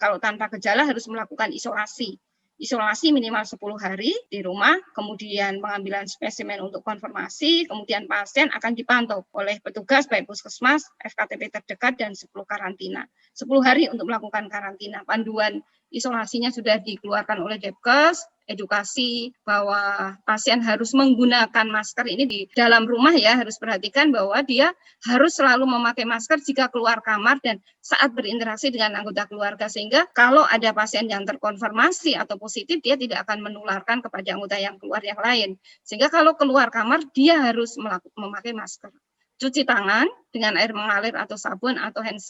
kalau tanpa gejala harus melakukan isolasi. Isolasi minimal 10 hari di rumah, kemudian pengambilan spesimen untuk konfirmasi, kemudian pasien akan dipantau oleh petugas baik puskesmas, FKTP terdekat, dan 10 karantina. 10 hari untuk melakukan karantina. Panduan isolasinya sudah dikeluarkan oleh Depkes, edukasi bahwa pasien harus menggunakan masker ini di dalam rumah ya, harus perhatikan bahwa dia harus selalu memakai masker jika keluar kamar dan saat berinteraksi dengan anggota keluarga, sehingga kalau ada pasien yang terkonfirmasi atau positif, dia tidak akan menularkan kepada anggota yang keluar yang lain. Sehingga kalau keluar kamar, dia harus memakai masker. Cuci tangan dengan air mengalir atau sabun atau hand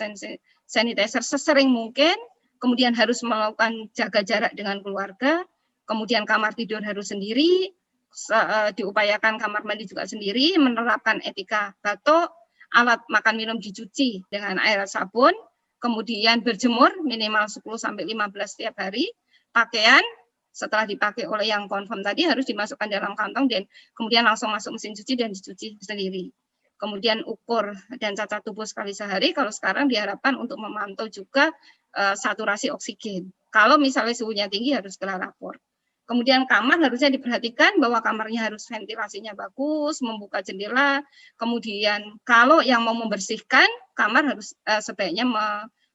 sanitizer sesering mungkin, kemudian harus melakukan jaga jarak dengan keluarga, kemudian kamar tidur harus sendiri, diupayakan kamar mandi juga sendiri, menerapkan etika batuk, alat makan minum dicuci dengan air sabun, kemudian berjemur minimal 10-15 setiap hari, pakaian setelah dipakai oleh yang confirm tadi harus dimasukkan dalam kantong dan kemudian langsung masuk mesin cuci dan dicuci sendiri. Kemudian ukur dan cacat tubuh sekali sehari, kalau sekarang diharapkan untuk memantau juga saturasi oksigen. Kalau misalnya suhunya tinggi harus gelar lapor. Kemudian kamar harusnya diperhatikan bahwa kamarnya harus ventilasinya bagus, membuka jendela. Kemudian kalau yang mau membersihkan, kamar harus sebaiknya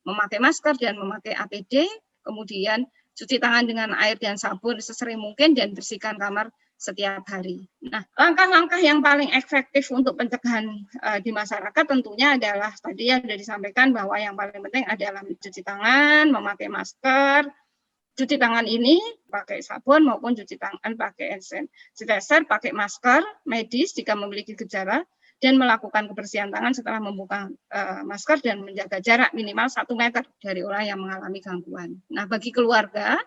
memakai masker dan memakai APD. Kemudian cuci tangan dengan air dan sabun sesering mungkin dan bersihkan kamar setiap hari. Nah, langkah-langkah yang paling efektif untuk pencegahan di masyarakat tentunya adalah tadi yang sudah disampaikan bahwa yang paling penting adalah mencuci tangan, memakai masker. Cuci tangan ini pakai sabun maupun cuci tangan pakai hand sanitizer, pakai masker medis jika memiliki gejala, dan melakukan kebersihan tangan setelah membuka masker dan menjaga jarak minimal 1 meter dari orang yang mengalami gangguan. Nah, bagi keluarga,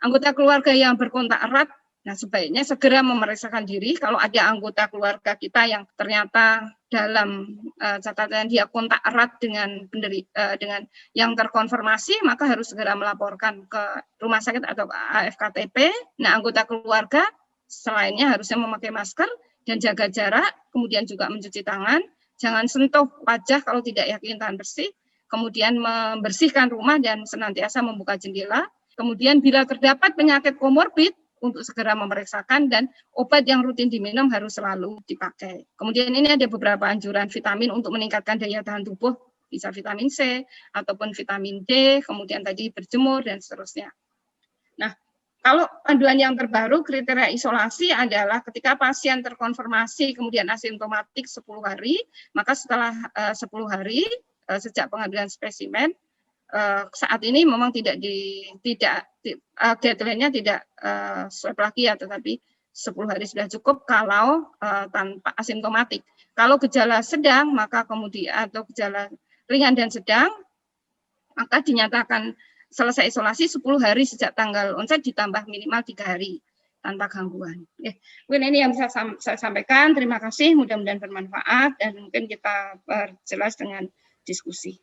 anggota keluarga yang berkontak erat, nah sebaiknya segera memeriksakan diri. Kalau ada anggota keluarga kita yang ternyata dalam catatan dia kontak erat dengan yang terkonfirmasi, maka harus segera melaporkan ke rumah sakit atau FKTP. Nah, anggota keluarga selainnya harusnya memakai masker dan jaga jarak, kemudian juga mencuci tangan, jangan sentuh wajah kalau tidak yakin tahan bersih, kemudian membersihkan rumah dan senantiasa membuka jendela. Kemudian bila terdapat penyakit komorbid, untuk segera memeriksakan, dan obat yang rutin diminum harus selalu dipakai. Kemudian ini ada beberapa anjuran vitamin untuk meningkatkan daya tahan tubuh, bisa vitamin C ataupun vitamin D, kemudian tadi berjemur dan seterusnya. Nah, kalau panduan yang terbaru kriteria isolasi adalah ketika pasien terkonfirmasi kemudian asimptomatik 10 hari, maka setelah 10 hari sejak pengambilan spesimen, saat ini memang deadline-nya tidak swab lagi ya, tetapi 10 hari sudah cukup kalau tanpa asimptomatik. Kalau gejala sedang, maka kemudian atau gejala ringan dan sedang, maka dinyatakan selesai isolasi 10 hari sejak tanggal onset ditambah minimal 3 hari tanpa gangguan. Mungkin ini yang bisa saya sampaikan. Terima kasih, mudah-mudahan bermanfaat dan mungkin kita perjelas dengan diskusi.